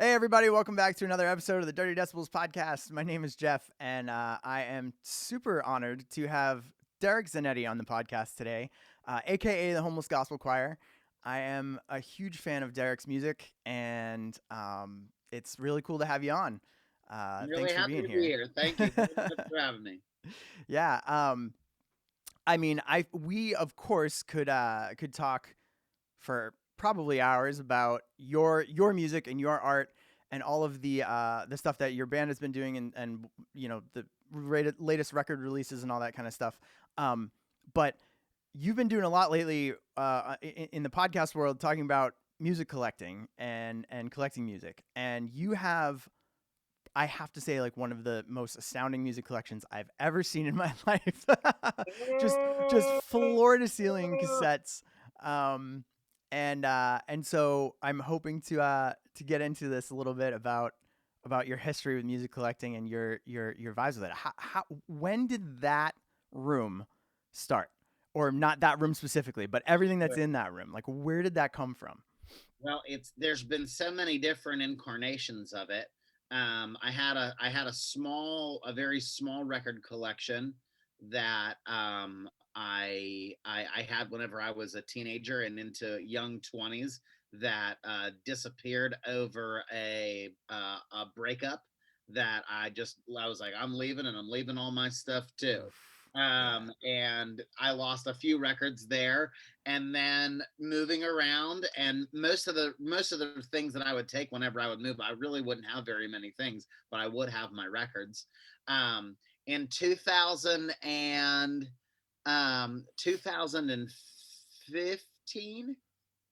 Hey, everybody. Welcome back to another episode of the Dirty Decibels podcast. My name is Jeff, and I am super honored to have Derek Zanetti on the podcast today, a.k.a. the Homeless Gospel Choir. I am a huge fan of Derek's music, and it's really cool to have you on. I'm Thanks really for happy being to be here. here. Thank you very much for having me. Yeah. I mean, we of course could talk for probably hours about your music and your art and all of the stuff that your band has been doing and you know the latest record releases and all that kind of stuff. But you've been doing a lot lately in the podcast world talking about music collecting and collecting music, and you have, I have to say, like one of the most astounding music collections I've ever seen in my life. just just floor to ceiling cassettes. Um, and so I'm hoping to get into this a little bit about your history with music collecting and your vibes with it. How when did that room start? Or not that room specifically, but everything that's in that room. Like, where did that come from? Well, there's been so many different incarnations of it. I had a very small record collection that I had whenever I was a teenager and into young 20s that disappeared over a breakup that I was like, I'm leaving, and I'm leaving all my stuff too. Oof. Yeah. And I lost a few records there, and then moving around, and most of the things that I would take whenever I would move, I really wouldn't have very many things, but I would have my records. In 2000 and 2015,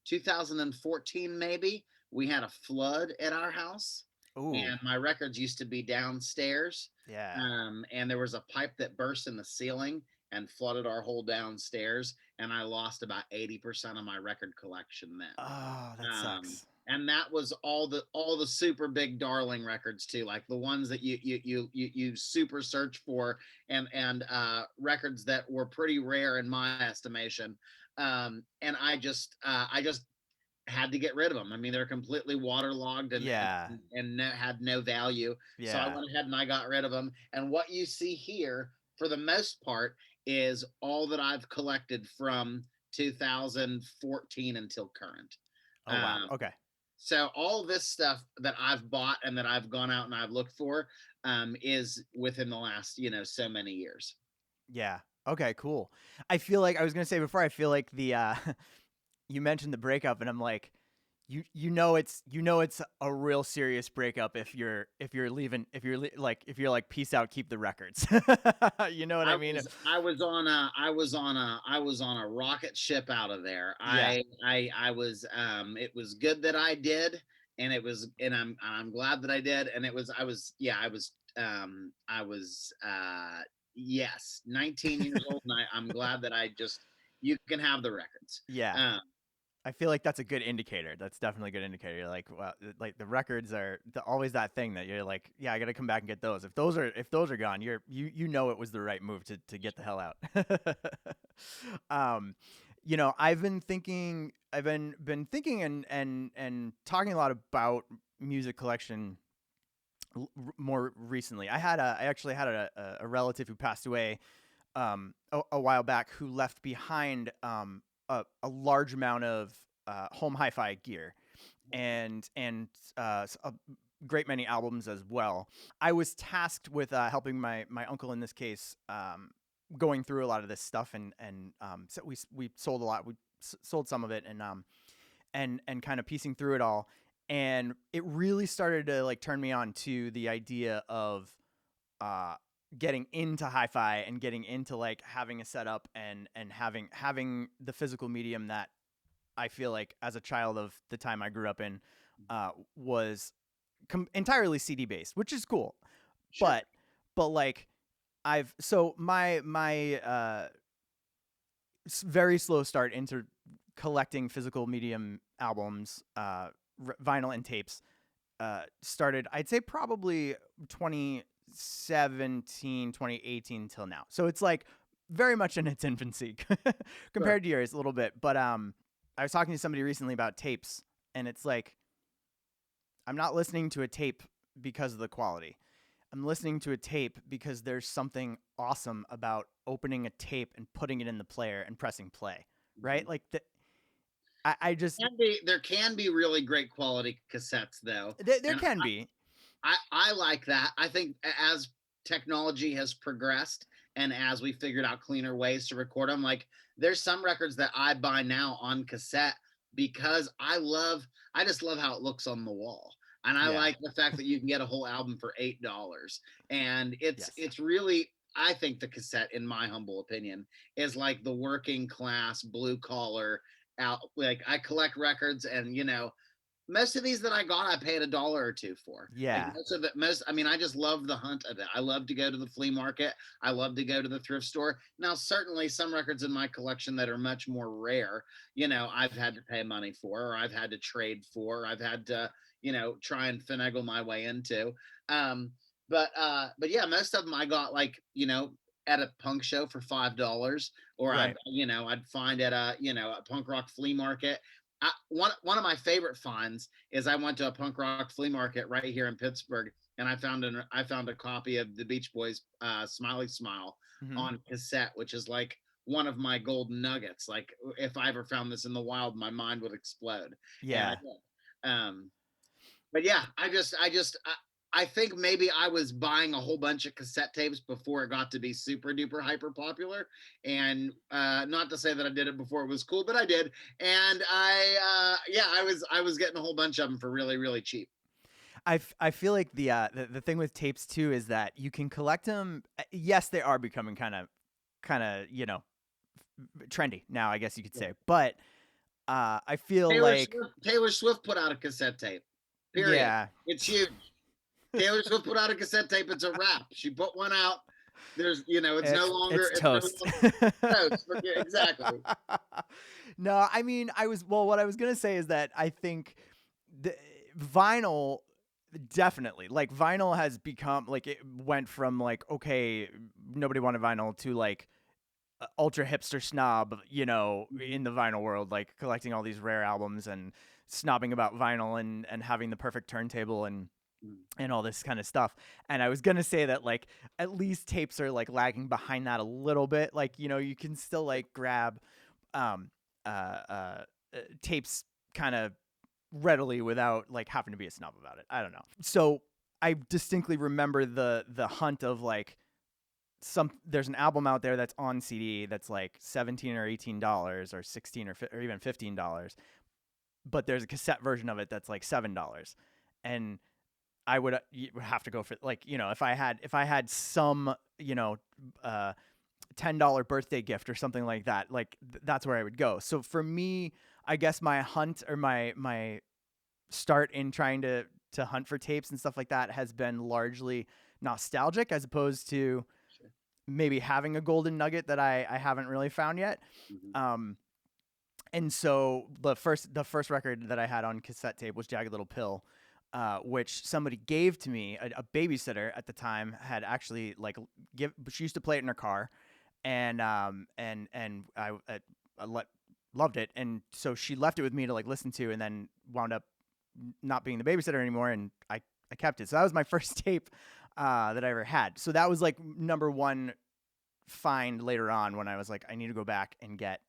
2014 maybe, we had a flood at our house, Ooh. and my records used to be downstairs. Yeah. And there was a pipe that burst in the ceiling and flooded our whole downstairs, and I lost about 80% of my record collection then. Oh, that um, sucks. and that was all the super big darling records too, like the ones that you super search for, and records that were pretty rare in my estimation. And I just had to get rid of them. I mean, they're completely waterlogged and Yeah. had no value. So I Yeah. went ahead and I got rid of them. And what you see here, for the most part, is all that I've collected from 2014 until current. Oh, wow. Um, Okay. so all this stuff that I've bought and that I've gone out and I've looked for is within the last, so many years. Yeah. Okay, cool. I feel like I was going to say before, I feel like the you mentioned the breakup, and I'm like, it's a real serious breakup if you're leaving, if you're like, peace out, keep the records. You know what I I mean? was I was on a I was on a I was on a rocket ship out of there. Yeah. I was it was good that I did, and I'm glad that I did, and it was I was yeah I was yes, 19 years old, and I'm glad that I just you can have the records. Yeah. Um I feel like that's a good indicator. That's definitely a good indicator. You're like, well, like the records are always that thing that you're like, yeah, I got to come back and get those. If those are gone, you know it was the right move to get the hell out. um, I've been thinking and talking a lot about music collection more recently. I actually had a relative who passed away a while back, who left behind a large amount of home hi-fi gear and a great many albums as well. I was tasked with helping my uncle in this case, going through a lot of this stuff, and so we sold a lot. We sold some of it, and kind of piecing through it all. And it really started to like turn me on to the idea of uh, getting into hi-fi and getting into like having a setup and having the physical medium that I feel like as a child of the time I grew up in was entirely CD based, which is cool. sure. But like I've so my very slow start into collecting physical medium albums, vinyl and tapes, started, I'd say, probably 2017, 2018 till now. So it's like very much in its infancy Sure. compared to yours a little bit. But I was talking to somebody recently about tapes, and it's like I'm not listening to a tape because of the quality. I'm listening to a tape because there's something awesome about opening a tape and putting it in the player and pressing play, right? Mhm. Like I just There can be really great quality cassettes though, there and can be, I like that. I think as technology has progressed and as we figured out cleaner ways to record them, like there's some records that I buy now on cassette because I just love how it looks on the wall. And I yeah, like the fact that you can get a whole album for $8. And yes, it's really, I think the cassette, in my humble opinion, is like the working class blue collar out. Like I collect records, and most of these that I got, I paid $1 or $2 for. Like yeah, I mean, I just love the hunt of it. I love to go to the flea market. I love to go to the thrift store. Now, certainly some records in my collection that are much more rare, I've had to pay money for, or I've had to trade for, or I've had to, try and finagle my way into. Um, but yeah, most of them I got like, at a punk show for $5, or right, I'd find at a punk rock flea market. One of my favorite finds is I went to a punk rock flea market right here in Pittsburgh, and I found a copy of the Beach Boys' "Smiley Smile" hmm on cassette, which is like one of my golden nuggets. Like if I ever found this in the wild, my mind would explode. And I yeah. did. But yeah, I think maybe I was buying a whole bunch of cassette tapes before it got to be super duper hyper popular. And not to say that I did it before it was cool, but I did. And yeah, I was getting a whole bunch of them for really really cheap. I feel like the thing with tapes too is that you can collect them. Yes, they are becoming kind of trendy now, I guess you could Yeah. say. But I feel like Taylor Swift put out a cassette tape. Period. yeah, It's huge. Taylor Swift put out a cassette tape. It's a wrap. She put one out. There's, it's it's no toast. longer toast. Yeah, exactly. No, I mean, what I was gonna say is that I think the vinyl definitely like vinyl has become like it went from like okay nobody wanted vinyl to like ultra hipster snob, Mhm. in the vinyl world, like collecting all these rare albums and snobbing about vinyl and having the perfect turntable Mhm. and all this kind of stuff. And I was gonna say that like at least tapes are like lagging behind that a little bit. Like you can still like grab um uh uh tapes kind of readily without like having to be a snob about it. I don't know. So I distinctly remember the hunt of like there's an album out there that's on CD that's like $17 or $18 or 16 or even $15, but there's a cassette version of it that's like $7, and I would you would have to go for like if I had some uh $10 birthday gift or something like that, like that's where I would go. So for me, I guess my hunt or my start in trying to hunt for tapes and stuff like that has been largely nostalgic as opposed to Sure. maybe having a golden nugget that I haven't really found yet. Mhm. Um, and so the first record that I had on cassette tape was Jagged Little Pill, which somebody gave to me. A babysitter at the time had actually like give. She used to play it in her car, and I loved it, and so she left it with me to like listen to, and then wound up not being the babysitter anymore, and I kept it. So that was my first tape that I ever had. So that was like number one find later on when I was like, I need to go back and get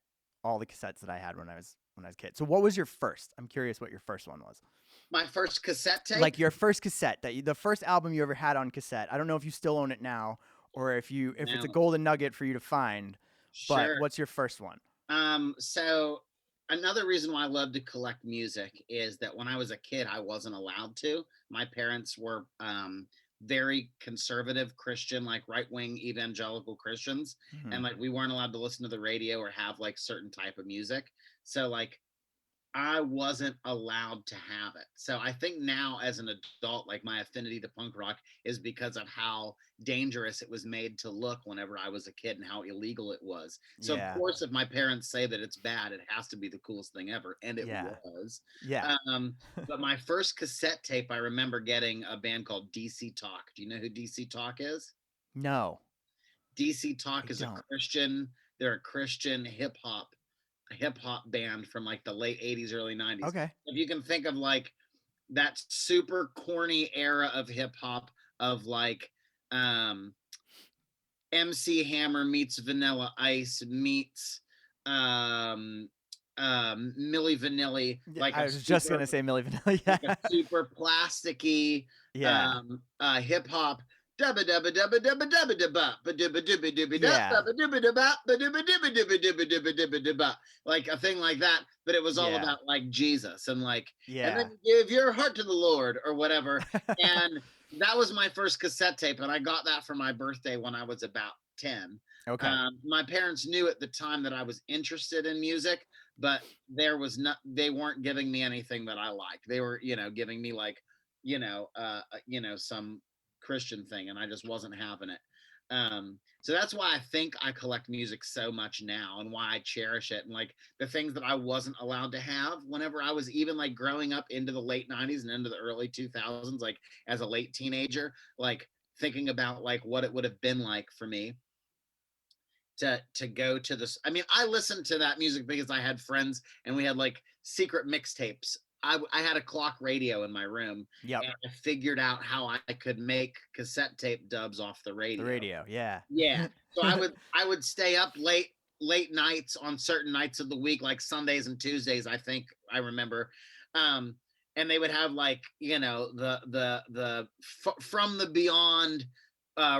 all the cassettes that I had when I was a kid. So what was your first? I'm curious what your first one was. My first cassette tape. Like your first cassette the first album you ever had on cassette. I don't know if you still own it now or if it's a Now, golden nugget for you to find, but sure. what's your first one? So another reason why I love to collect music is that when I was a kid, I wasn't allowed to. My parents were very conservative Christian, like right wing evangelical Christians, Hmm and like we weren't allowed to listen to the radio or have like certain type of music. So like I wasn't allowed to have it. So I think now as an adult, like my affinity to punk rock is because of how dangerous it was made to look whenever I was a kid and how illegal it was. So of Yeah. course, if my parents say that it's bad, it has to be the coolest thing ever. And it Yeah. was. Yeah. Um, but my first cassette tape, I remember getting a band called DC Talk. Do you know who DC Talk is? No, DC I Talk is a don't. they're a Christian hip hop band from like the late 80s, early 90s. Okay. If you can think of like that super corny era of hip hop of like um MC Hammer meets Vanilla Ice meets um Milli Vanilli, Yeah, I was just gonna say Milli Vanilli. like a Yeah, super plasticky yeah, hip hop dubba dubba dubba dubba dubba dubba ba dubba dubba dubba dubba yeah, dubba dubba ba dubba dubba dubba dubba dubba dubba dubba, like a thing like that, but it was all yeah, about like Jesus and like, and then yeah. give your heart to the Lord or whatever. And that was my first cassette tape, and I got that for my birthday when I was about 10. Okay. My parents knew at the time that I was interested in music, but there was not, they weren't giving me anything that I liked. They were, giving me like, some Christian thing, and I just wasn't having it. So that's why I think I collect music so much now, and why I cherish it, and like the things that I wasn't allowed to have whenever I was even like growing up into the late 90s and into the early 2000s, like as a late teenager, like thinking about like what it would have been like for me to go to this. I mean, I listened to that music because I had friends and we had like secret mixtapes. I had a clock radio in my room, Yep. and I figured out how I could make cassette tape dubs off the The radio. radio. Yeah. Yeah. So I would stay up late nights on certain nights of the week, like Sundays and Tuesdays, I think I remember. Um, and they would have like, the from the beyond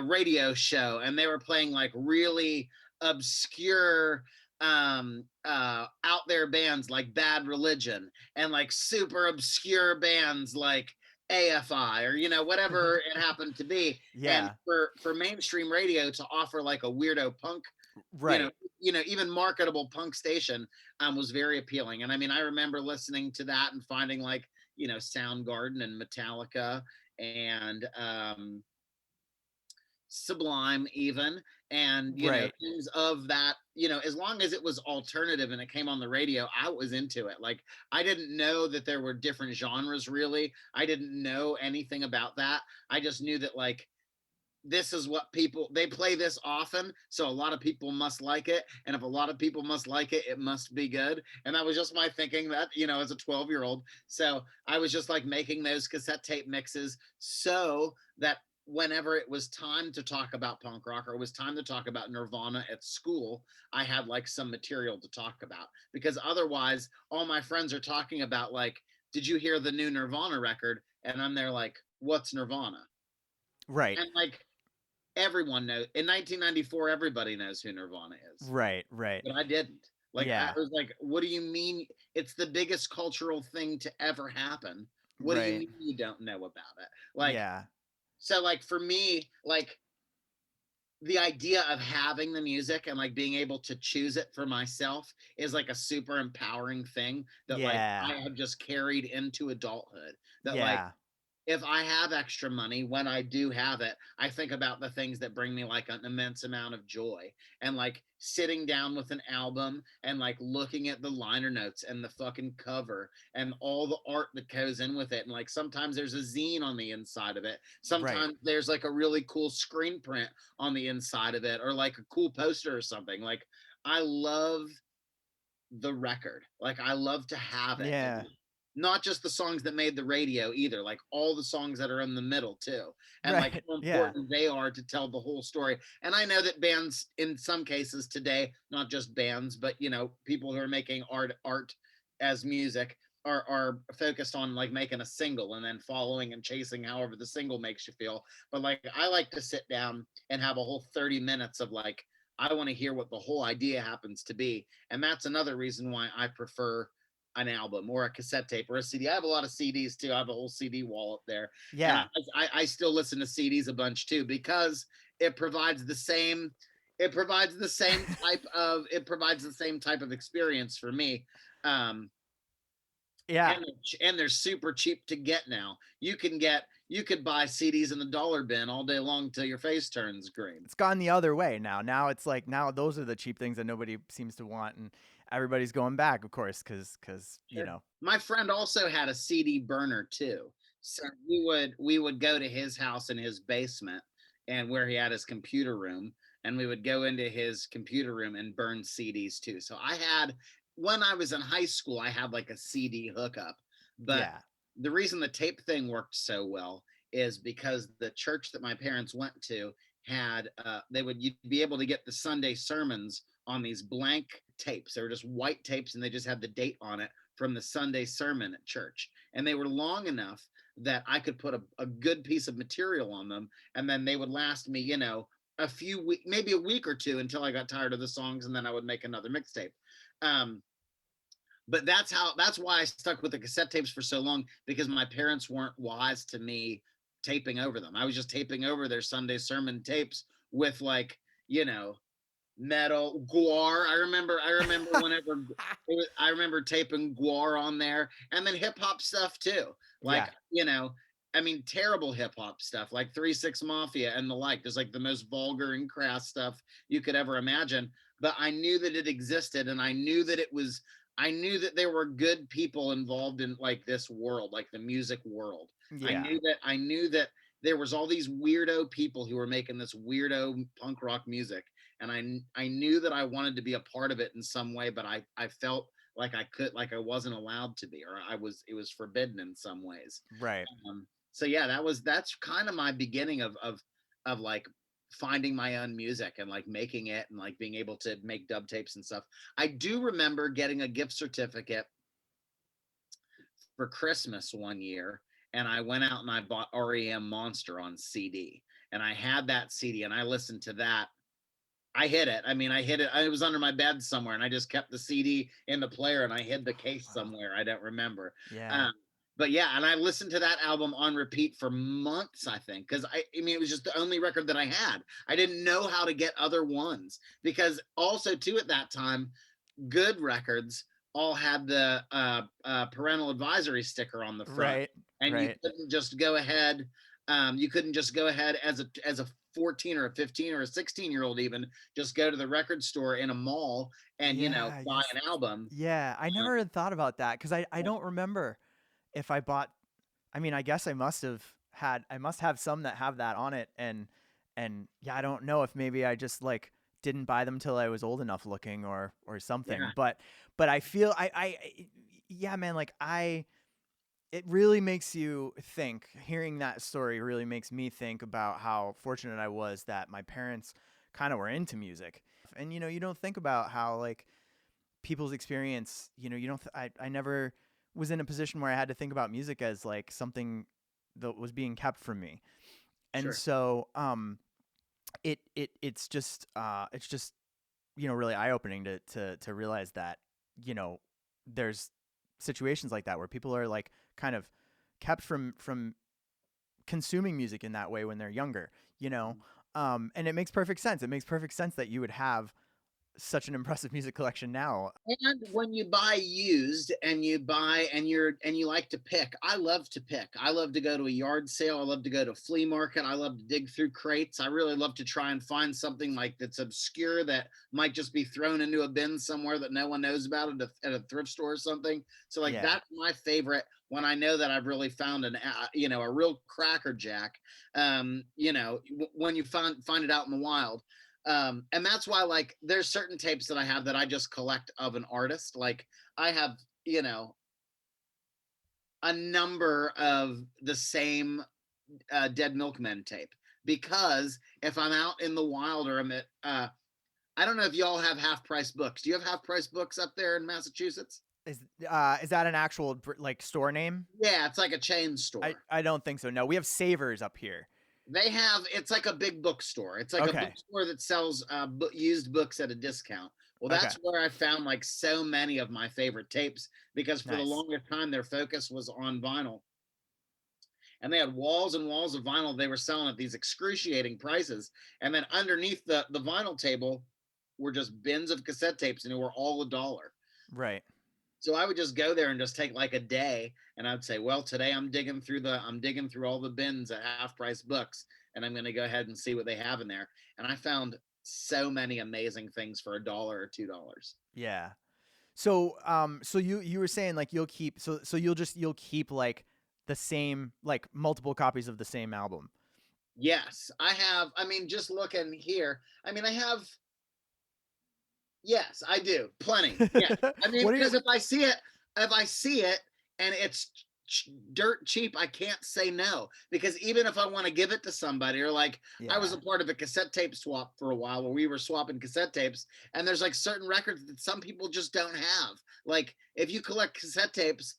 radio show, and they were playing like really obscure out there bands like Bad Religion, and like super obscure bands like AFI, or whatever it happened to be. And Yeah. for mainstream radio to offer like a weirdo punk, you know Right. even marketable punk station, was very appealing. And I mean, I remember listening to that and finding like, Soundgarden and Metallica and Sublime even, and Right. things of that, as long as it was alternative and it came on the radio, I was into it. Like, I didn't know that there were different genres, really. I didn't know anything about that. I just knew that like, this is what people, they play this often, so a lot of people must like it, and if a lot of people must like it, it must be good. And that was just my thinking, that as a 12-year-old. So I was just like making those cassette tape mixes so that whenever it was time to talk about punk rock, or it was time to talk about Nirvana at school, I had like some material to talk about. Because otherwise all my friends are talking about like, did you hear the new Nirvana record? And I'm there like, what's Nirvana? Right. And like, everyone knows in 1994, everybody knows who Nirvana is, Right. Right. but I didn't. Like, I Yeah. was like, what do you mean? It's the biggest cultural thing to ever happen. What do you Right. mean you don't know about it? Like, Yeah. so like for me, like the idea of having the music and like being able to choose it for myself is like a super empowering thing that like Yeah. I have just carried into adulthood. That like, Yeah. if I have extra money, when I do have it, I think about the things that bring me like an immense amount of joy. And like sitting down with an album and like looking at the liner notes and the fucking cover and all the art that goes in with it. And like sometimes there's a zine on the inside of it. Right. Sometimes there's like a really cool screen print on the inside of it, or like a cool poster or something. Like, I love the record. Like, I love to have it. And Yeah. not just the songs that made the radio either, like all the songs that are in the middle too. And like Right. how Yeah. important they are to tell the whole story. And I know that bands in some cases today, not just bands, but people who are making art as music are focused on like making a single and then following and chasing however the single makes you feel. But like, I like to sit down and have a whole 30 minutes of like, I want to hear what the whole idea happens to be. And that's another reason why I prefer an album or a cassette tape or a CD. I have a lot of CDs too. I have a whole CD wall up there, and Yeah. I still listen to CDs a bunch too, because it provides the same. It provides the same type of experience for me. Um, Yeah. and they're super cheap to get now. You could buy CDs in the dollar bin all day long till your face turns green. It's gone the other way now. Now it's like now those are the cheap things that nobody seems to want, and everybody's going back, of course, because Sure. My friend also had a CD burner too. So we would go to his house in his basement, and where he had his computer room, and we would go into his computer room and burn CDs too. So I had, when I was in high school, I had like a CD hookup, but yeah. the reason the tape thing worked so well is because the church that my parents went to had they would you'd be able to get the Sunday sermons on these blank tapes. They were just white tapes, and they just had the date on it from the Sunday sermon at church, and they were long enough that I could put a good piece of material on them, and then they would last me, a few weeks, maybe a week or two, until I got tired of the songs, and then I would make another mixtape. Um, but that's why I stuck with the cassette tapes for so long, because my parents weren't wise to me taping over them. I was just taping over their Sunday sermon tapes with, like, you know, metal guar. I remember whenever I remember taping guar on there, and then hip hop stuff too. Yeah. Like, I mean, terrible hip hop stuff like 3 6 Mafia and the like. There's like the most vulgar and crass stuff you could ever imagine. But I knew that it existed, and I knew that there were good people involved in, like, this world, like the music world. Yeah. I knew that there was all these weirdo people who were making this weirdo punk rock music, and I knew that I wanted to be a part of it in some way, but I felt like I wasn't allowed to be, or it was forbidden in some ways. Right. So yeah, that's kind of my beginning of like finding my own music and like making it and like being able to make dub tapes and stuff. I do remember getting a gift certificate for Christmas one year, and I went out and I bought REM Monster on CD, and I had that CD, and I listened to that. I hid it. I mean, I hid it. It was under my bed somewhere, and I just kept the CD in the player, and I hid the case Wow. somewhere. I don't remember. Yeah. Um, but yeah, and I listened to that album on repeat for months, I think, because I mean, it was just the only record that I had. I didn't know how to get other ones, because also too at that time, good records all had the parental advisory sticker on the front, Right. and Right. you couldn't just go ahead as a 14 or a 15 or a 16-year-old, even just go to the record store in a mall and Yeah. buy Yes. an album. Yeah. I Uh, never had thought about that because I don't remember if I bought. I mean, I guess I must have some that have that on it, and yeah, I don't know if maybe I just like didn't buy them till I was old enough looking or something. yeah, But I feel yeah, man, like it really makes you think. Hearing that story really makes me think about how fortunate I was that my parents kind of were into music. And you don't think about how like people's experience, you don't I never was in a position where I had to think about music as like something that was being kept from me. And sure. so it's just really eye-opening to realize that you know there's situations like that where people are like kind of kept from consuming music in that way when they're younger, you know. And it makes perfect sense. It makes perfect sense that you would have such an impressive music collection now. And when you buy used and you buy and you like to pick, I love to pick. I love to go to a yard sale. I love to go to a flea market. I love to dig through crates. I really love to try and find something like that's obscure that might just be thrown into a bin somewhere that no one knows about at a thrift store or something. So like Yeah. that's my favorite, when I know that I've really found a real cracker jack. When you find it out in the wild. And that's why, like, there's certain tapes that I have that I just collect of an artist. Like, I have, a number of the same Dead Milkmen tape, because if I'm out in the wild, or I'm at, I don't know if y'all have half price books. Do you have half price books up there in Massachusetts? Is that an actual like store name? Yeah, it's like a chain I store. I don't think so. No, we have Savers up here. It's like a big bookstore. It's like a Okay. bookstore that sells used books at a discount. Well, Okay. that's where I found like so many of my favorite tapes, because for the Nice. longest time their focus was on vinyl, and they had walls and walls of vinyl they were selling at these excruciating prices. And then underneath the vinyl table were just bins of cassette tapes, and they were all $1. Right. So I would just go there and just take like a day, and I'd say, well, today I'm digging through all the bins at half price books, and I'm going to go ahead and see what they have in there. And I found so many amazing things for $1 or $2. Yeah. So you were saying like you'll keep like the same like multiple copies of the same album. Yes, I have. I mean, just looking here, I mean, I have. Yes, I do. Plenty. Yeah. I mean, What are because you? if I see it and it's dirt cheap, I can't say no, because even if I want to give it to somebody, or like I was Yeah. a part of a cassette tape swap for a while where we were swapping cassette tapes, and there's like certain records that some people just don't have. Like if you collect cassette tapes,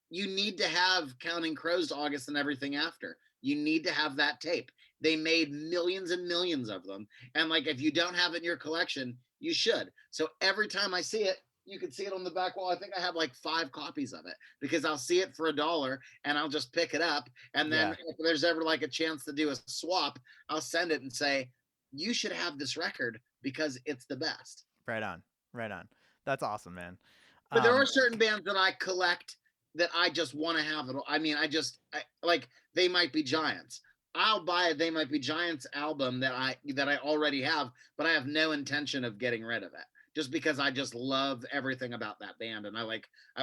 you need to have Counting Crows to August and everything after. You need to have that tape. They made millions and millions of them. And like if you don't have it in your collection, you should. So every time I see it, you can see it on the back wall. I think I have like 5 copies of it, because I'll see it for $1 and I'll just pick it up. And then Yeah. if there's ever like a chance to do a swap, I'll send it and say, you should have this record because it's the best. Right on. Right on. That's awesome, man. But there are Um, certain bands that I collect that I just want to have it. I mean, like They Might Be Giants. I'll buy a They Might Be Giants album that I already have, but I have no intention of getting rid of it, just because I just love everything about that band, and I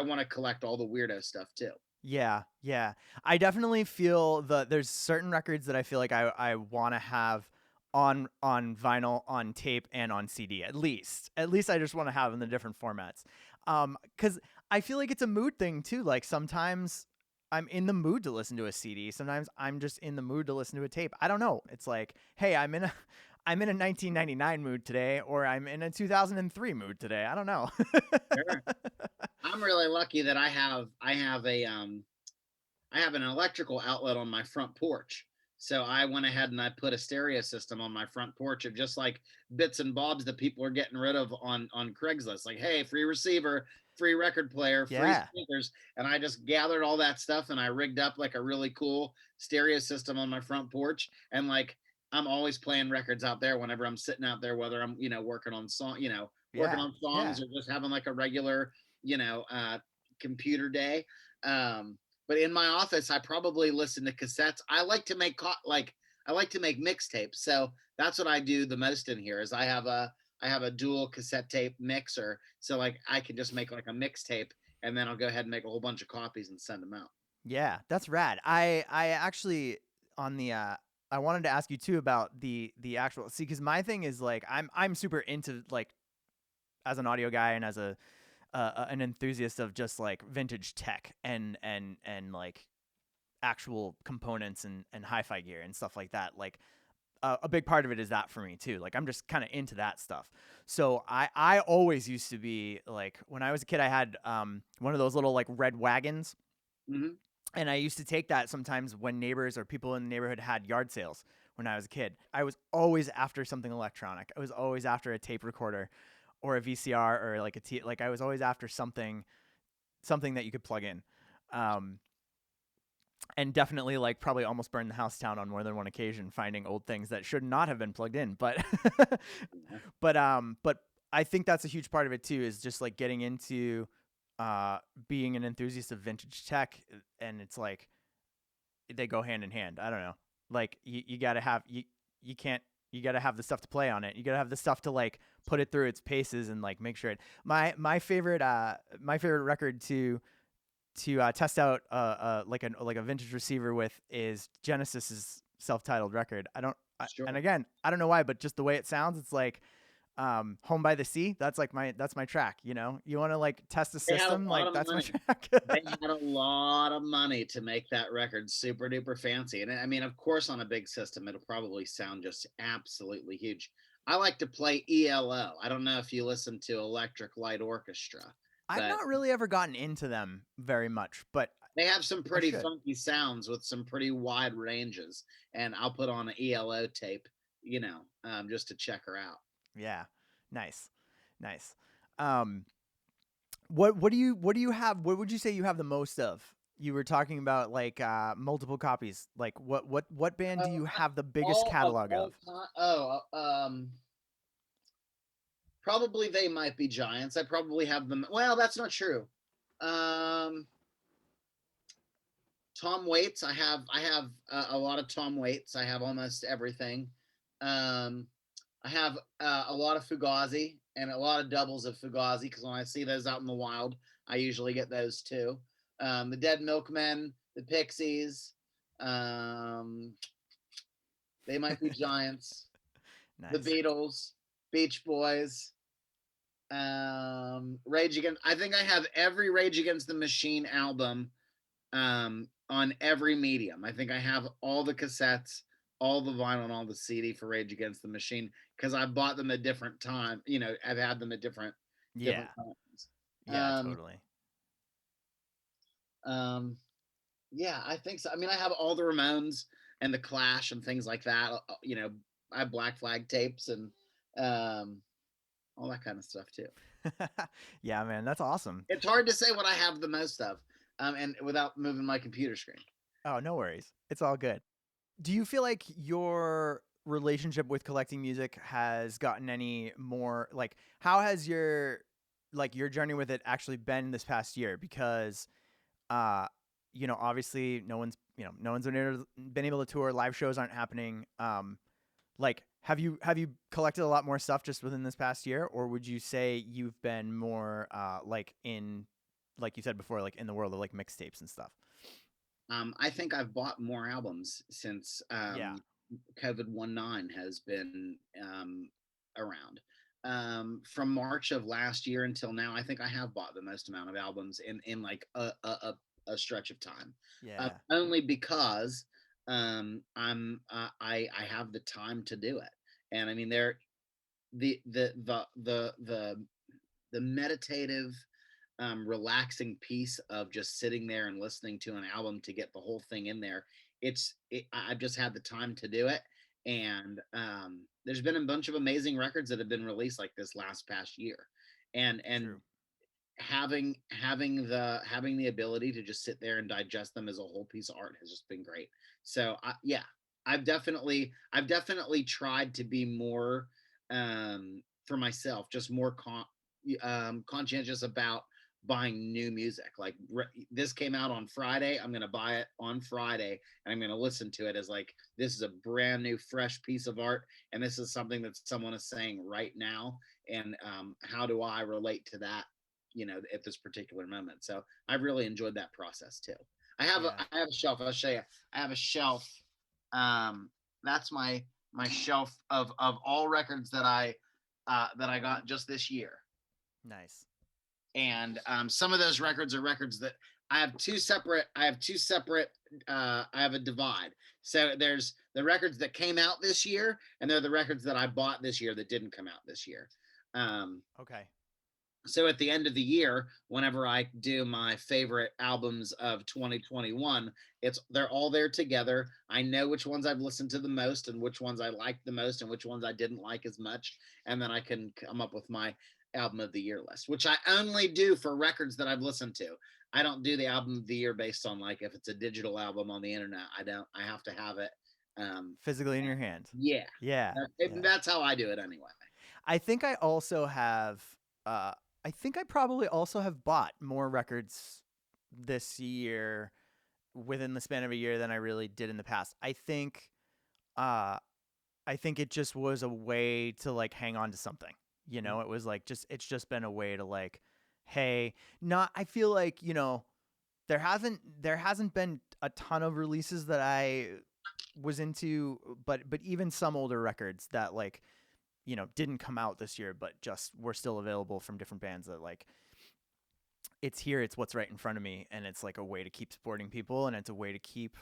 want to collect all the weirdo stuff too. yeah, yeah. I definitely feel there's certain records that I feel like I want to have on vinyl, on tape, and on CD at least. At least I just want to have in the different formats. Cuz I feel like it's a mood thing too. Like sometimes I'm in the mood to listen to a CD. Sometimes I'm just in the mood to listen to a tape. I don't know. It's like, hey, I'm in a 1999 mood today, or I'm in a 2003 mood today. I don't know. Sure. I'm really lucky that I have an electrical outlet on my front porch. So I went ahead and I put a stereo system on my front porch of just like bits and bobs that people are getting rid of on Craigslist. Like, hey, free receiver, free record player, free Yeah. speakers. And I just gathered all that stuff and I rigged up like a really cool stereo system on my front porch. And like I'm always playing records out there whenever I'm sitting out there, whether I'm, working Yeah. on Yeah. songs or just having like a regular, computer day. But in my office, I probably listen to cassettes. I like to make mixtapes, so that's what I do the most in here. Is I have a dual cassette tape mixer, so like I can just make like a mixtape, and then I'll go ahead and make a whole bunch of copies and send them out. Yeah, that's rad. I actually on the I wanted to ask you too about the actual see, because my thing is like I'm super into like as an audio guy and as an enthusiast of just like vintage tech and like actual components and hi-fi gear and stuff like that. Like a big part of it is that for me too. Like I'm just kind of into that stuff. So I always used to be like when I was a kid I had one of those little like red wagons, Mm-hmm. and I used to take that sometimes when neighbors or people in the neighborhood had yard sales when I was a kid. I was always after something electronic. I was always after a tape recorder or a VCR or like like I was always after something that you could plug in. Um, and definitely like probably almost burned the house down on more than one occasion finding old things that should not have been plugged in. But Yeah. but I think that's a huge part of it too, is just like getting into being an enthusiast of vintage tech, and it's like they go hand in hand. I don't know. Like you gotta have you can't you gotta have the stuff to play on it. You gotta have the stuff to like put it through its paces and like make sure it. My favorite record to test out like a vintage receiver with is Genesis's self-titled record. And Sure. again, I don't know why, but just the way it sounds, it's like Home by the Sea. That's my track. You know, you want to like test a They had a system, lot like of that's my money. track. They had a lot of money to make that record super duper fancy. And I mean, of course, on a big system, it'll probably sound just absolutely huge. I like to play ELO. I don't know if you listen to Electric Light Orchestra, I've but not really ever gotten into them very much, but they have some I pretty should. funky sounds with some pretty wide ranges. And I'll put on an ELO tape, just to check her out. Yeah, nice, nice. Um, what do you have? What would you say you have the most of? You were talking about like multiple copies. Like what band do you have the biggest All of catalog all of? time. Probably They Might Be Giants. I probably have them. Well, that's not true. Um, Tom Waits. I have a lot of Tom Waits. I have almost everything. Um, I have a lot of Fugazi and a lot of doubles of Fugazi, because when I see those out in the wild, I usually get those too. The Dead Milkmen, the Pixies. Um, they Might Be Giants. The Nice. Beatles, Beach Boys, Rage Against. I think I have every Rage Against the Machine album, on every medium. I think I have all the cassettes, all the vinyl, and all the CD for Rage Against the Machine because I bought them at different time. You know, I've had them at different Yeah. times. Yeah, Um, totally. um, yeah, I think so. I mean, I have all the Ramones and the Clash and things like that. You know, I have Black Flag tapes and um, all that kind of stuff too. Yeah, man, that's awesome. It's hard to say what I have the most of, and without moving my computer screen. Oh, no worries. It's all good. Do you feel like your relationship with collecting music has gotten any more like how has your journey with it actually been this past year? Because uh obviously no one's been able to tour, live shows aren't happening. Like have you collected a lot more stuff just within this past year, or would you say you've been more like in like you said before, like in the world of like mixtapes and stuff? I think I've bought more albums since Yeah, COVID-19 has been around. From March of last year until now, I think I have bought the most amount of albums in like a stretch of time. yeah, Only because I have the time to do it, and I mean the the the the the the meditative relaxing piece of just sitting there and listening to an album to get the whole thing in there. I've just had the time to do it, and there's been a bunch of amazing records that have been released like this last past year, and true. having the ability to just sit there and digest them as a whole piece of art has just been great. So yeah, I've definitely tried to be more for myself, just more conscientious about buying new music. Like this came out on Friday, I'm gonna buy it on Friday, and I'm gonna listen to it as like this is a brand new, fresh piece of art, and this is something that someone is saying right now, and how do I relate to that? You know, at this particular moment. So I've really enjoyed that process too. Yeah. I have a shelf. I'll show you. I have a shelf. Um, that's my shelf of all records that I got just this year. Nice. And some of those records are records that I have two separate. I have two separate. I have a divide. So there's the records that came out this year, and they're the records that I bought this year that didn't come out this year. Um, Okay. so at the end of the year, whenever I do my favorite albums of 2021, they're all there together. I know which ones I've listened to the most and which ones I liked the most and which ones I didn't like as much, and then I can come up with my album of the year list, which I only do for records that I've listened to. I don't do the album of the year based on like if it's a digital album on the internet. I don't. I have to have it. Um, Physically in your hand. yeah, Yeah. Yeah. that's how I do it anyway. I think I also have uh I think I probably also have bought more records this year within the span of a year than I really did in the past. Uh I think it just was a way to like hang on to something. You know, it was like just it's just been a way to like hey, not I feel like, there hasn't been a ton of releases that I was into, but even some older records that like didn't come out this year, but just were still available from different bands that like it's here, it's what's right in front of me, and it's like a way to keep supporting people, and it's a way to keep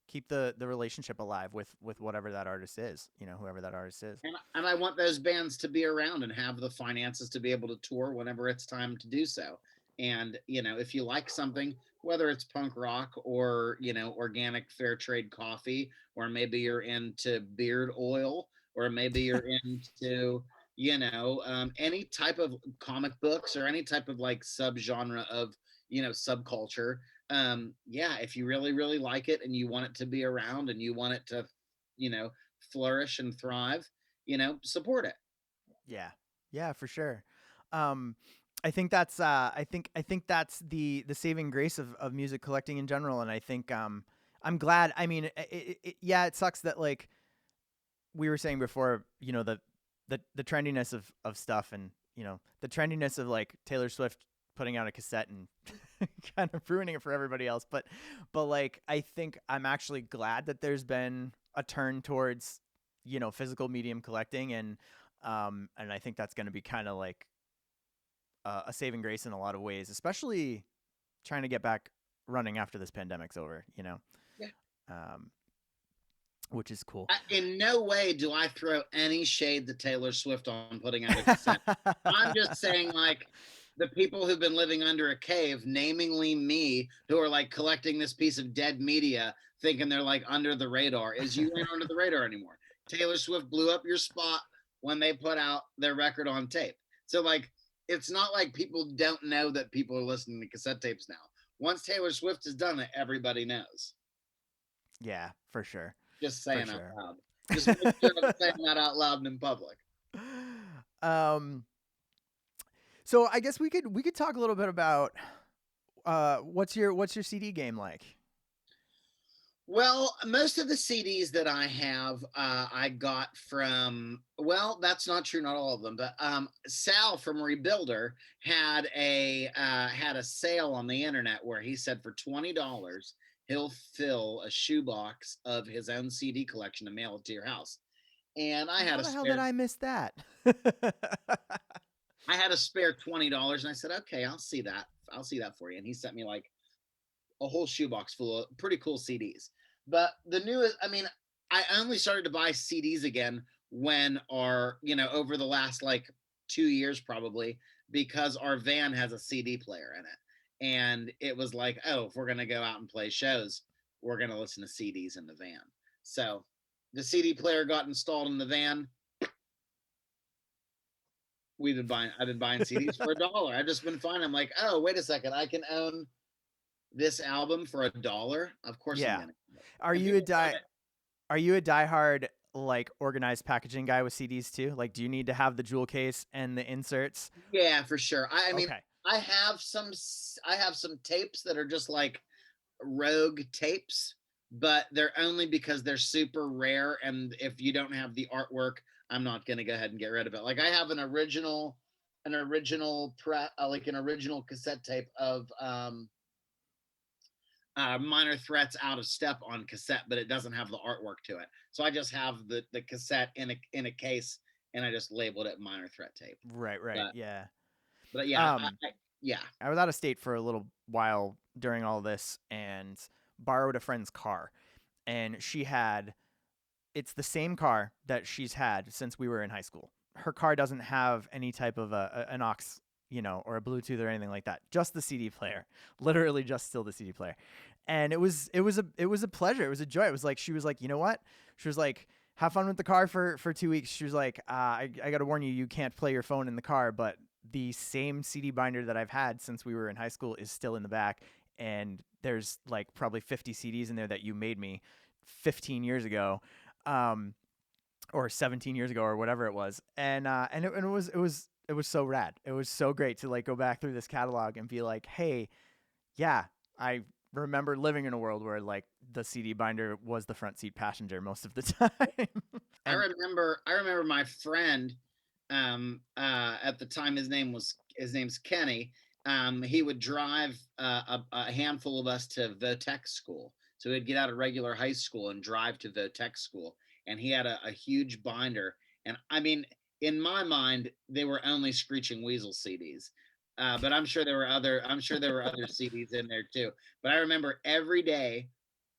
keep the relationship alive with whatever that artist is, whoever that artist is. And I want those bands to be around and have the finances to be able to tour whenever it's time to do so. And you know, if you like something, whether it's punk rock or organic fair trade coffee, or maybe you're into beard oil, or maybe you're into any type of comic books or any type of like subgenre of subculture. Yeah, if you really really like it and you want it to be around and you want it to you know flourish and thrive, support it. Yeah. Yeah, for sure. Um, I think that's the saving grace of music collecting in general, and I think I'm glad. I mean, yeah, it sucks that like we were saying before, the trendiness of stuff, and the trendiness of like Taylor Swift putting out a cassette and kind of ruining it for everybody else. But like I think I'm actually glad that there's been a turn towards physical medium collecting, and I think that's going to be kind of like a saving grace in a lot of ways, especially trying to get back running after this pandemic's over, Yeah. um, which is cool. In no way do I throw any shade to Taylor Swift on putting out a cassette. I'm just saying, like, the people who've been living under a cave, namingly me, who are like collecting this piece of dead media, thinking they're like under the radar, is you ain't under the radar anymore. Taylor Swift blew up your spot when they put out their record on tape. So, like, it's not like people don't know that people are listening to cassette tapes now. Once Taylor Swift has done it, everybody knows. Yeah, for sure. Just For saying out sure. loud. Just make sure I'm saying that out loud and in public. um so I guess we could talk a little bit about what's your CD game like? Well, most of the CDs that I have, I got from. Well, that's not true, not all of them, but Sal from Rebuilder had a sale on the internet where he said for $20 he'll fill a shoebox of his own CD collection and mail it to your house. And How the hell did I miss that? I had a spare $20, and I said, okay, I'll see that. I'll see that for you. And he sent me like a whole shoebox full of pretty cool CDs. But the newest, I mean, I only started to buy CDs again when over the last like 2 years probably, because our van has a CD player in it. And it was like, oh, if we're going to go out and play shows, we're going to listen to CDs in the van. So the CD player got installed in the van. I've been buying CDs for $1. I've just been finding. I'm like, oh, wait a second, I can own this album for $1. Of course I'm Yeah. gonna. Are And you a people die are you a diehard like organized packaging guy with CDs too? Like do you need to have the jewel case and the inserts? yeah, for sure. I mean, Okay. I have some I have some tapes that are just like rogue tapes, but they're only because they're super rare, and if you don't have the artwork, I'm not gonna go ahead and get rid of it. Like I have an original cassette tape of Minor Threats Out of Step on cassette, but it doesn't have the artwork to it. So I just have the cassette in a case, and I just labeled it Minor Threat tape. Right, But yeah. but yeah, Um yeah, I was out of state for a little while during all this and borrowed a friend's car. And it's the same car that she's had since we were in high school. Her car doesn't have any type of an aux, or a Bluetooth or anything like that. Just the CD player, literally just still the CD player. And it was a pleasure. It was a joy. It was like, she was like, you know what? She was like, have fun with the car for 2 weeks. She was like, I got to warn you, you can't play your phone in the car, but the same CD binder that I've had since we were in high school is still in the back. And there's like probably 50 CDs in there that you made me 15 years ago, or 17 years ago, or whatever it was. And it was so rad. It was so great to like go back through this catalog and be like, hey, yeah, I remember living in a world where like the CD binder was the front seat passenger most of the time. I And remember. I remember my friend. At the time, his name's Kenny. He would drive a handful of us to Votech school. So he'd get out of regular high school and drive to Votech school, and he had a huge binder. And I mean, in my mind, they were only Screeching Weasel CDs. But I'm sure there were other. I'm sure there were other CDs in there too. But I remember every day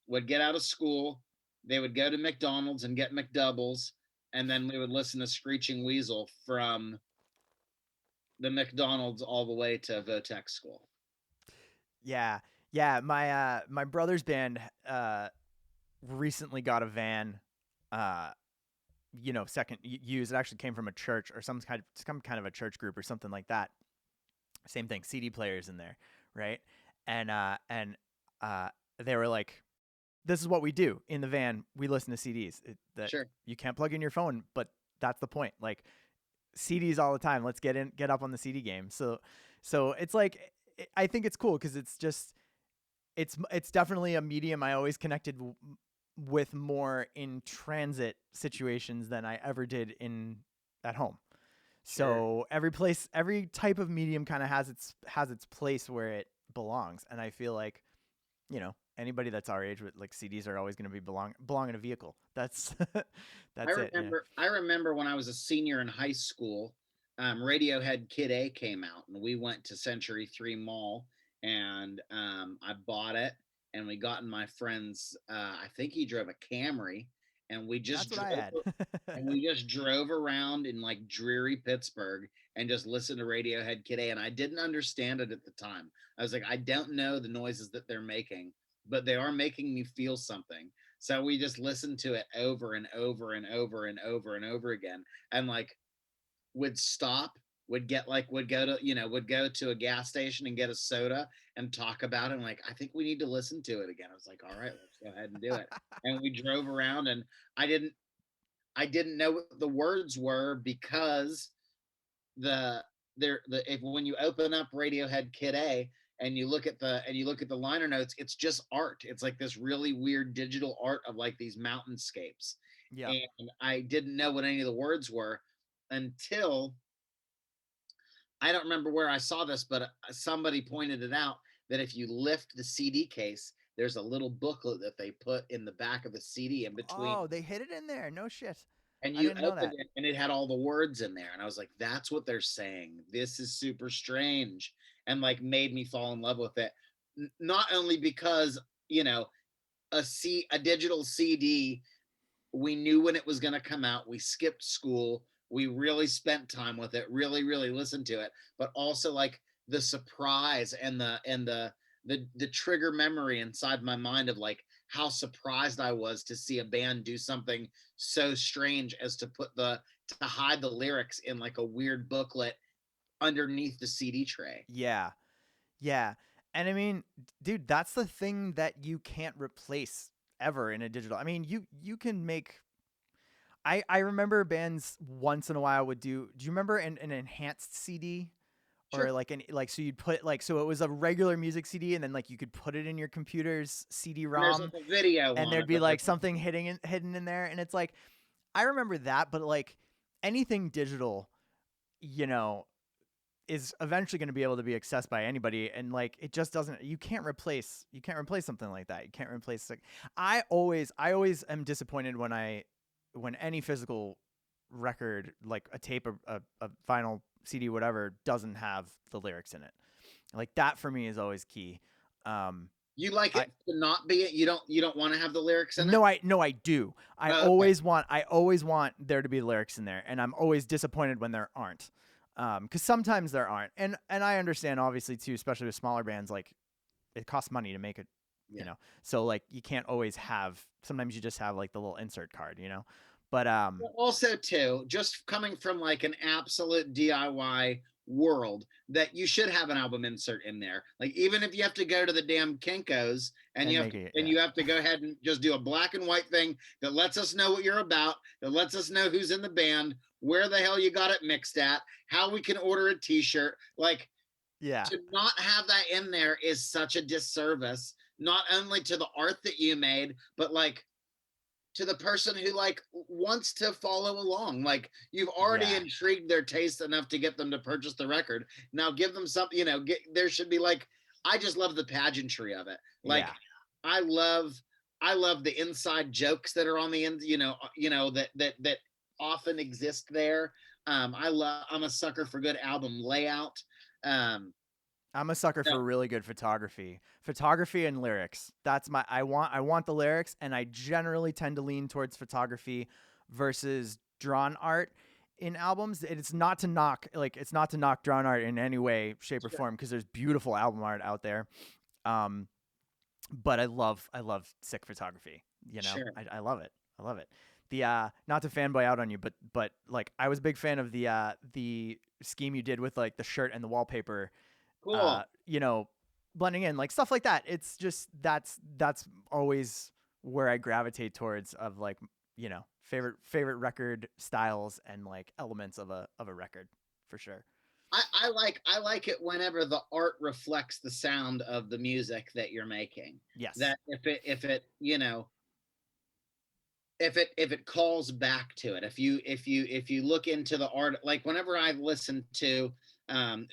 would get out of school, they would go to McDonald's and get McDoubles, and then we would listen to Screeching Weasel from the McDonald's all the way to Votech school. yeah, yeah, my brother's band recently got a van, uh second use. It actually came from a church or some kind of a church group or something like that. Same thing, CD players in there, right? And they were like, this is what we do in the van. We listen to CDs. That Sure. you can't plug in your phone, but that's the point. Like CDs all the time. Let's get up on the CD game. So it's like, I think it's cool because it's definitely a medium I always connected with more in transit situations than I ever did in at home. Sure. So every type of medium kind of has its place where it belongs, and I feel like anybody that's our age with like CDs are always going to be belong in a vehicle. That's I that's it. Yeah. remember. I remember when I was a senior in high school, Radiohead Kid A came out, and we went to Century 3 Mall, and I bought it, and we got in my friend's. I think he drove a Camry, and we That's just what I drove. had. And we just drove around in like dreary Pittsburgh and just listened to Radiohead Kid A. And I didn't understand it at the time. I was like, I don't know the noises that they're making, but they are making me feel something. So we just listened to it over and over and over and over and over again. And like would stop, would get like would go to would go to a gas station and get a soda and talk about it. And like, I think we need to listen to it again. I was like, all right, let's go ahead and do it. And we drove around, and I didn't I didn't know what the words were because the if when you open up Radiohead Kid A and you look at the liner notes, it's just art. It's like this really weird digital art of like these mountainscapes. Yep. And I didn't know what any of the words were until I don't remember where I saw this, but somebody pointed it out that if you lift the CD case, there's a little booklet that they put in the back of the CD in between, Oh, they hid it in there. No shit. and I you didn't know opened that. it and it had all the words in there, and I was like, that's what they're saying. This is super strange, and like made me fall in love with it. Not only because, you know, a digital CD, we knew when it was going to come out, we skipped school, we really spent time with it, really listened to it, but also like the surprise and the trigger memory inside my mind of like how surprised I was to see a band do something so strange as to hide the lyrics in like a weird booklet underneath the CD tray. Yeah. Yeah. And I mean, dude, that's the thing that you can't replace ever in a digital. I mean, you can make I remember bands once in a while would do you remember an enhanced CD? Or Sure. like so you'd put like so it was a regular music CD and then like you could put it in your computer's And there's CD-ROM like a video and on there'd it be that they're like something hidden in there and it's like I remember that, but like anything digital, you know, is eventually going to be able to be accessed by anybody and like it just doesn't you can't replace something like that. You can't replace like I always am disappointed when any physical record like a tape a vinyl CD whatever doesn't have the lyrics in it. Like that for me is always key. Um you like I it to not be it. You don't want to have the lyrics in it. no I do. Oh, okay. I always want there to be lyrics in there and I'm always disappointed when there aren't. Cuz sometimes there aren't. And I understand obviously too, especially with smaller bands like it costs money to make it, you Yeah. know. So like you can't always have sometimes you just have like the little insert card, you know. But Well, also, too, just coming from like an absolute DIY world, that you should have an album insert in there. Like even if you have to go to the damn Kinkos and and make it yeah. you have to go ahead and just do a black and white thing that lets us know what you're about, that lets us know who's in the band, where the hell you got it mixed at, how we can order a T-shirt. Like, Yeah. to not have that in there is such a disservice, not only to the art that you made, but like to the person who like wants to follow along. Like you've already Yeah. intrigued their taste enough to get them to purchase the record. Now give them something, there should be like, I just love the pageantry of it. Like Yeah. I love I love the inside jokes that are on the end, that often exist there. I'm a sucker for good album layout. Um I'm a sucker no, for really good photography and lyrics. That's my I want the lyrics and I generally tend to lean towards photography versus drawn art in albums. It's not to knock drawn art in any way shape or sure, form because there's beautiful album art out there. Um but I love sick photography, you know. sure. I love it. I love it. The not to fanboy out on you, but like I was a big fan of the scheme you did with like the shirt and the wallpaper Cool. you know, blending in, like stuff like that. It's just that's always where I gravitate towards of like, you know, favorite record styles and like elements of a record for sure. I like it whenever the art reflects the sound of the music that you're making. Yes. That if it calls back to it, if you look into the art, like whenever I listen to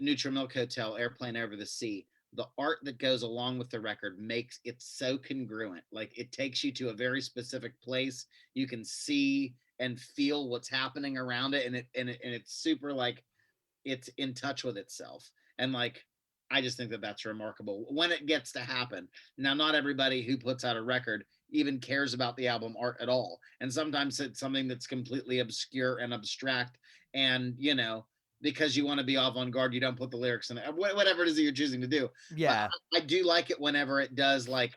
Neutral Milk Hotel, Airplane Over the Sea, the art that goes along with the record makes it so congruent. Like it takes you to a very specific place. You can see and feel what's happening around it, and it's super like it's in touch with itself. And like I just think that that's remarkable when it gets to happen. Now, not everybody who puts out a record even cares about the album art at all. And sometimes it's something that's completely obscure and abstract. And, because you want to be avant garde, you don't put the lyrics in it, whatever it is that you're choosing to do. But Yeah. I do like it whenever it does, like,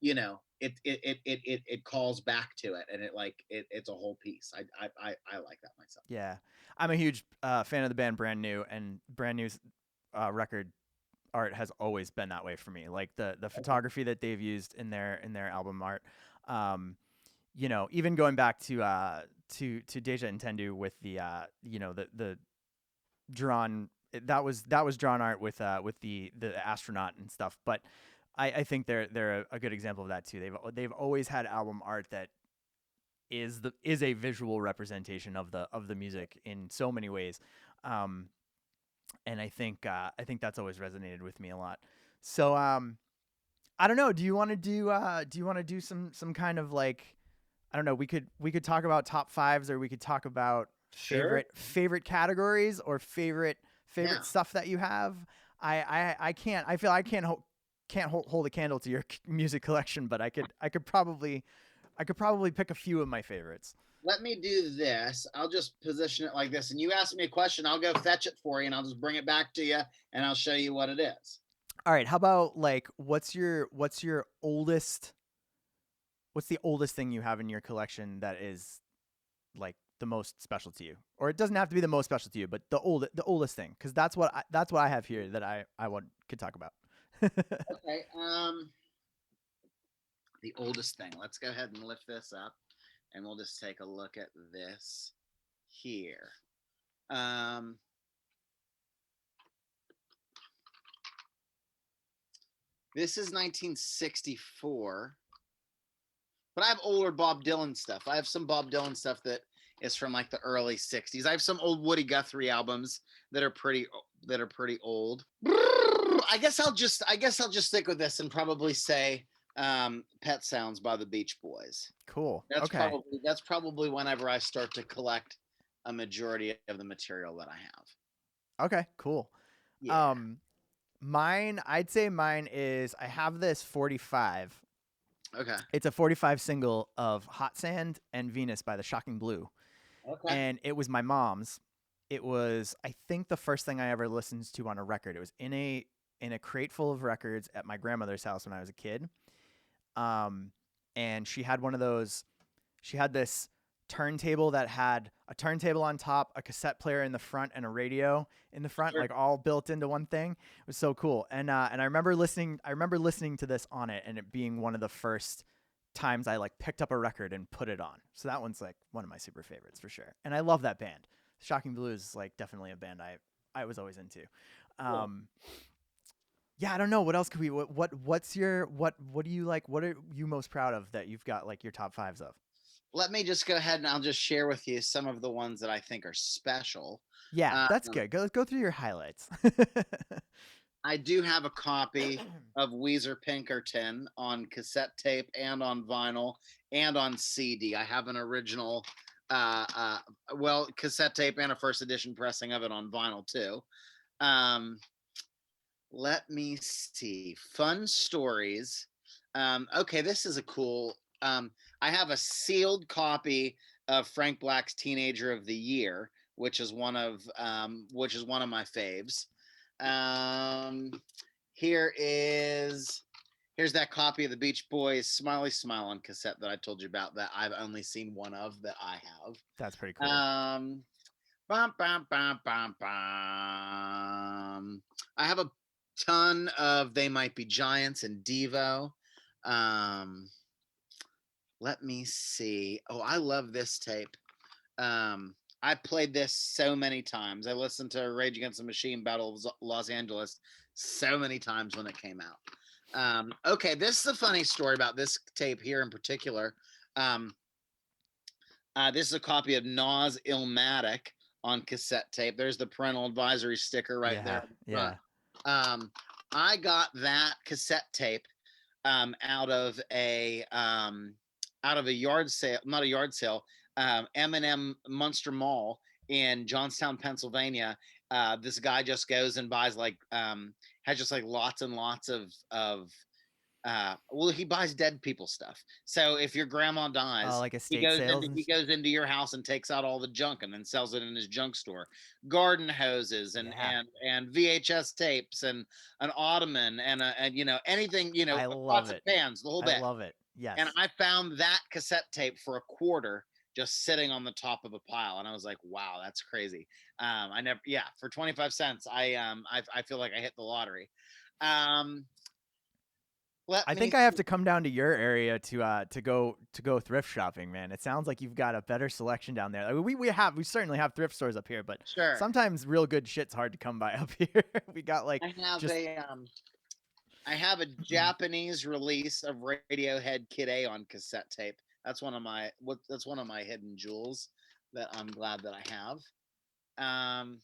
it calls back to it, and it's a whole piece. I like that myself. Yeah. I'm a huge fan of the band Brand New, and Brand New's record art has always been that way for me. Like the Okay. photography that they've used in their album art. Even going back to Deja Intendu with the drawn that was drawn art with the astronaut and stuff. But I think they're a good example of that too. They've always had album art that is a visual representation of the music in so many ways. Um, and I think that's always resonated with me a lot. So I don't know. Do you want to do some kind of like, I don't know. We could talk about top fives, or we could talk about Sure. favorite categories, or favorite Yeah. stuff that you have. I can't. I feel I can't hold a candle to your music collection, but I could probably pick a few of my favorites. Let me do this. I'll just position it like this. And you ask me a question, I'll go fetch it for you and I'll just bring it back to you and I'll show you what it is. All right. How about like what's the oldest thing you have in your collection that is like the most special to you? Or it doesn't have to be the most special to you, but the oldest thing, because that's what I have here that could talk about. Okay. The oldest thing. Let's go ahead and lift this up and we'll just take a look at this here. Um, this is 1964, but I have older Bob Dylan stuff. I have some Bob Dylan stuff that is from like the early 60s. I have some old Woody Guthrie albums that are pretty old. I guess I'll just stick with this and probably say Pet Sounds by the Beach Boys. Cool. That's Okay. probably that's probably whenever I start to collect a majority of the material that I have. Okay. Cool. Yeah. Um, I'd say mine is, I have this 45. Okay. It's a 45 single of Hot Sand and Venus by the Shocking Blue, Okay. and it was my mom's. It was, I think, the first thing I ever listened to on a record. It was in a crate full of records at my grandmother's house when I was a kid. Um, and she had one of those. She had this turntable that had a turntable on top, a cassette player in the front, and a radio in the front, Sure. like all built into one thing. It was so cool. And I remember listening. I remember listening to this on it, and it being one of the first times I like picked up a record and put it on. So that one's like one of my super favorites for sure. And I love that band. Shocking Blue is like definitely a band I was always into. Cool. Um, yeah, I don't know what else could we. What's your what do you like? What are you most proud of that you've got like your top fives of? Let me just go ahead and I'll just share with you some of the ones that I think are special. Yeah, Um, that's good. Go through your highlights. I do have a copy of Weezer Pinkerton on cassette tape and on vinyl and on CD. I have an original, uh, uh, cassette tape and a first edition pressing of it on vinyl too. Um, Let me see. Fun stories. Okay, this is a cool. I have a sealed copy of Frank Black's Teenager of the Year, which is one of my faves. Um, here is here's that copy of the Beach Boys Smiley Smile on cassette that I told you about that I've only seen one of that I That's pretty have. cool. Bum, bum, bum, bum, bum. I have a ton of They Might Be Giants and Devo. Um, Let me see. Oh, I love this tape. I played this so many times. I listened to Rage Against the Machine Battle of Los Angeles so many times when it came out. Okay, this is a funny story about this tape here in particular. Um, this is a copy of Nas Illmatic on cassette tape. There's the parental advisory sticker right there Yeah, in the front. yeah. Um, I got that cassette tape out of a yard sale, not a yard sale, M&M Munster Mall in Johnstown, Pennsylvania. This guy just goes and buys like has just like lots and lots of well, he buys dead people stuff. So if your grandma dies, Like estate sales and he goes into your house and takes out all the junk and then sells it in his junk store. Garden hoses yeah. and VHS tapes and an ottoman and you know anything, you know, I love pots and it. pans, the whole I bit. love it. And Yes. I found that cassette tape for a quarter just sitting on the top of a pile, and I was like, wow, that's crazy. I never, yeah, for 25 cents, I feel like I hit the lottery. Um, let I me think I have to come down to your area to go thrift shopping, man. It sounds like you've got a better selection down there. I mean, we certainly have thrift stores up here, but sure. sometimes real good shit's hard to come by up here. We got like I have just I have a Japanese release of Radiohead Kid A on cassette tape. That's one of my hidden jewels that I'm glad that I have. Um,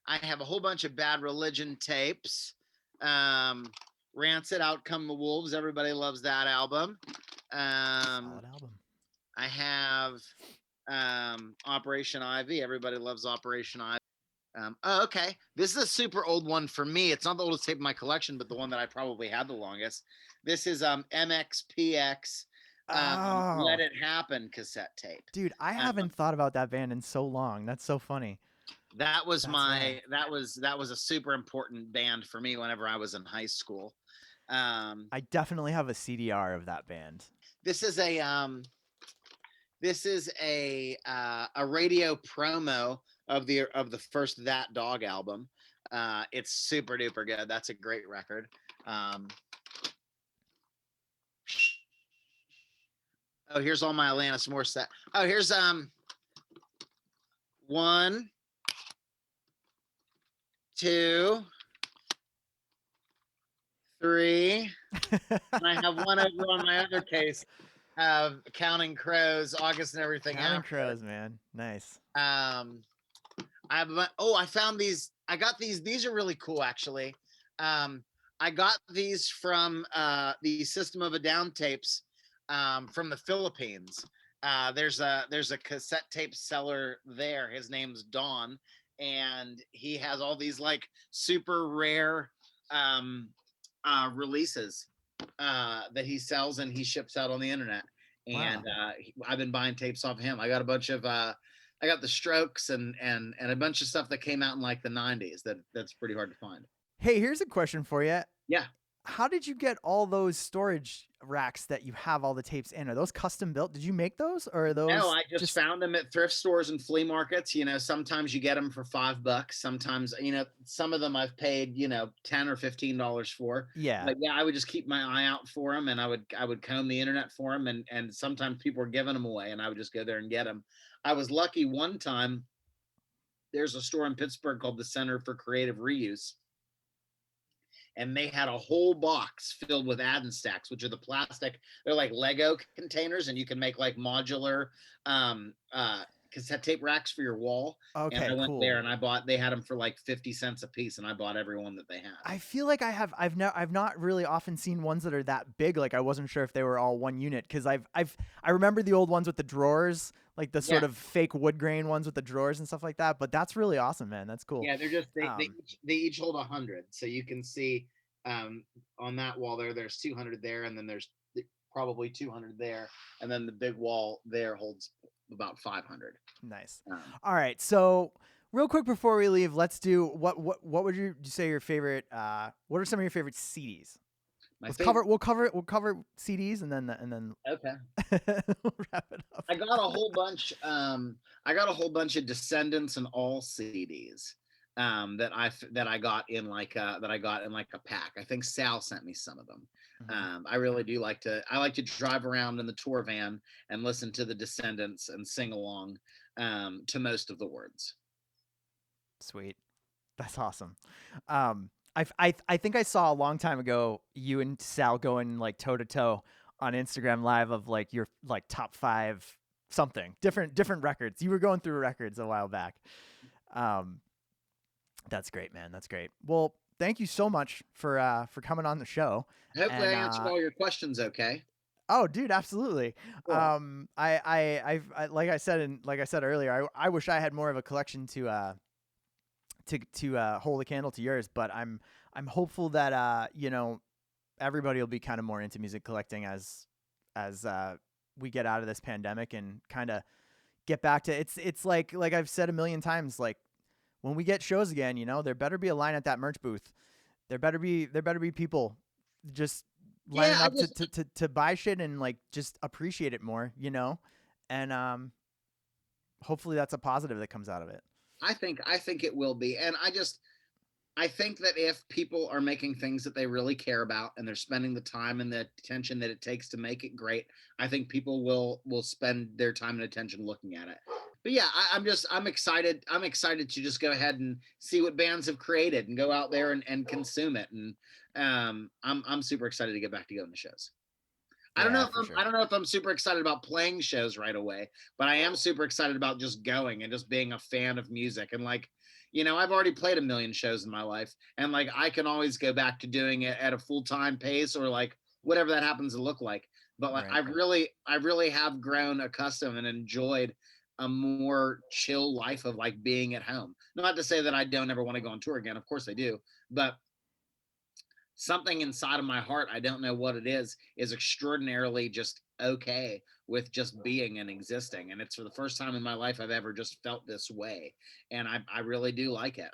I have a whole bunch of Bad Religion tapes. Rancid, Out Come the Wolves. Everybody loves that album. solid album. I have Operation Ivy. Everybody loves Operation Ivy. Oh, okay. This is a super old one for me. It's not the oldest tape in my collection, but the one that I probably had the longest. This is MXPX Oh, Let It Happen cassette tape. dude, I Um, haven't thought about that band in so long. That's so funny. that was That's rad. that was a super important band for me whenever I was in high school. Um, I definitely have a CDR of that band. this is a radio promo of the first That Dog album. It's super duper good. That's a great record. Oh, here's all my Alanis Morissette. Oh, here's one, two, three, and I have one over on my other case of Counting Crows, August and Everything Counting After. Crows, man. Nice. I have I found these. I got these. These are really cool, actually. I got these from the System of a Down tapes from the Philippines. There's a cassette tape seller there. His name's Don, and he has all these like super rare releases that he sells and he ships out on the internet. And Wow. I've been buying tapes off him. I got a bunch of I got the Strokes and a bunch of stuff that came out in like the 90s that's pretty hard to find. Hey, here's a question for you. Yeah. How did you get all those storage racks that you have all the tapes in? Are those custom built? Did you make those, or are No, those I just found them at thrift stores and flea markets. You know, sometimes you get them for $5. Sometimes, you know, some of them I've paid, you know, $10 or $15 for. Yeah. But yeah, I would just keep my eye out for them, and I would comb the internet for them, and sometimes people were giving them away, and I would just go there and get them. I was lucky one time. There's a store in Pittsburgh called the Center for Creative Reuse, and they had a whole box filled with add-in stacks, which are the plastic. They're like Lego containers, and you can make like modular um, uh, cassette tape racks for your wall. And Okay, I went there cool. and I bought. They had them for like 50 cents a piece, and I bought every one that they had. I feel like I've not really often seen ones that are that big. Like I wasn't sure if they were all one unit because I remember the old ones with the drawers, like the Yeah, sort of fake wood grain ones with the drawers and stuff like that. But that's really awesome, man. That's cool. yeah. They're just Um, they each hold 100, so you can see on that wall there's 200 there, and then there's probably 200 there, and then the big wall there holds about 500. nice. Um, All right, so real quick before we leave, let's do what would you say your favorite? What are some of your favorite CDs? my Let's favorite. cover we'll cover CDs and then Okay. we'll wrap it up. I got a whole bunch. I got a whole bunch of Descendants and All CDs that I got in like a pack. I think Sal sent me some of them. Mhm. I really do like to. I like to drive around in the tour van and listen to the Descendants and sing along to most of the words. Sweet. That's awesome. I think I saw a long time ago you and Sal going like toe to toe on Instagram Live of like your like top 5 something different records. You were going through records a while back. Um, that's great, man. That's great. Well, thank you so much for coming on the show. Hopefully, I And answered all your questions. Okay. Oh, dude, absolutely. Cool. Like I said earlier, I wish I had more of a collection to hold a candle to yours, but I'm hopeful that everybody will be kind of more into music collecting as we get out of this pandemic and kind of get back to it's like I've said a million times, like when we get shows again, there better be a line at that merch booth. There better be people just Yeah, lining I up to just to to, to buy shit and like just appreciate it more. And hopefully that's a positive that comes out of it. I think it will be. And I think that if people are making things that they really care about and they're spending the time and the attention that it takes to make it great, I think people will spend their time and attention looking at it. But yeah, I'm excited. I'm excited to just go ahead and see what bands have created and go out there and consume it. And I'm super excited to get back to going to shows. Yeah, for I sure. don't know if I'm super excited about playing shows right away, but I am super excited about just going and just being a fan of music. And like, I've already played a million shows in my life, and like I can always go back to doing it at a full-time pace or like whatever that happens to look like. But like Right. I really have grown accustomed and enjoyed a more chill life of like being at home. Not to say that I don't ever want to go on tour again. Of course I do. But something inside of my heart, I don't know what it is extraordinarily just okay with just being and existing. And it's for the first time in my life I've ever just felt this way. And I really do like it.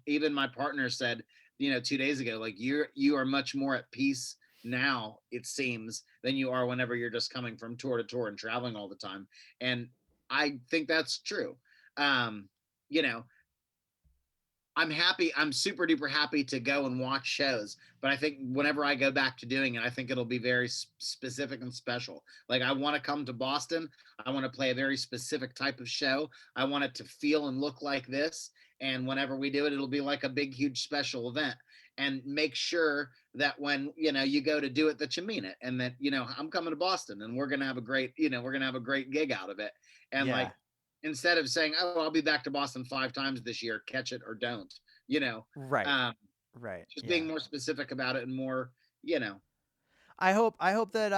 Even my partner said, 2 days ago, like you are much more at peace now, it seems, than you are whenever you're just coming from tour to tour and traveling all the time. And I think that's true. Um, you know, I'm happy. I'm super duper happy to go and watch shows. But I think whenever I go back to doing it, I think it'll be very specific and special. Like I want to come to Boston. I want to play a very specific type of show. I want it to feel and look like this. And whenever we do it, it'll be like a big, huge special event. And make sure that when you go to do it, that you mean it, and that I'm coming to Boston, and we're gonna have a great gig out of it. And like Yeah. instead of saying, "Oh, I'll be back to Boston 5 times this year, catch it or don't," you know, Right. um, Right. just Yeah. being more specific about it and more, you know, I hope that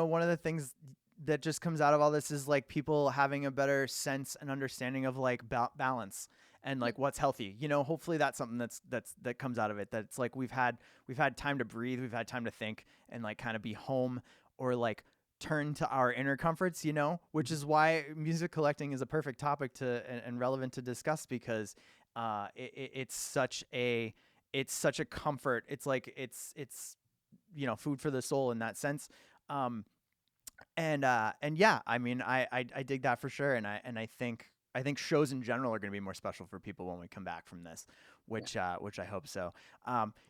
one of the things that just comes out of all this is like people having a better sense and understanding of like balance and yeah, like what's healthy. Hopefully that's something that comes out of it. That's like we've had time to breathe, we've had time to think and like kind of be home or like turn to our inner comforts, which is why music collecting is a perfect topic and relevant to discuss because it's such a comfort. It's like it's food for the soul in that sense. Um, and yeah, I mean, I dig that for sure, and I think shows in general are going to be more special for people when we come back from this, yeah. which I hope so.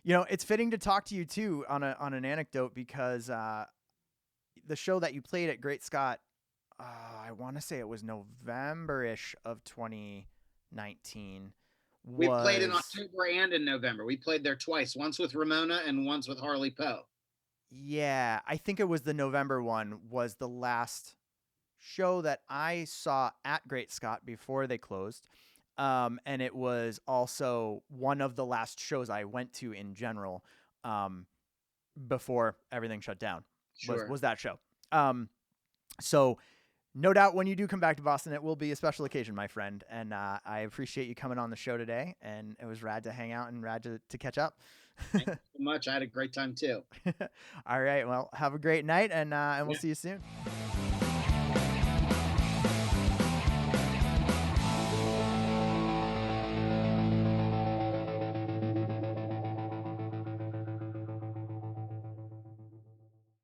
It's fitting to talk to you too on an anecdote because the show that you played at Great Scott, I want to say it was November-ish of 2019 We played in was. October and in November. We played there twice, once with Ramona and once with Harley Poe. Yeah, I think it was the November one was the last show that I saw at Great Scott before they closed. And it was also one of the last shows I went to in general um, before everything shut down was Sure. was that show. So no doubt when you do come back to Boston, it will be a special occasion, my friend. And I appreciate you coming on the show today. And it was rad to hang out and rad to catch up. Thank you so much. I had a great time too. All right. Well, have a great night and we'll Yeah. see you soon.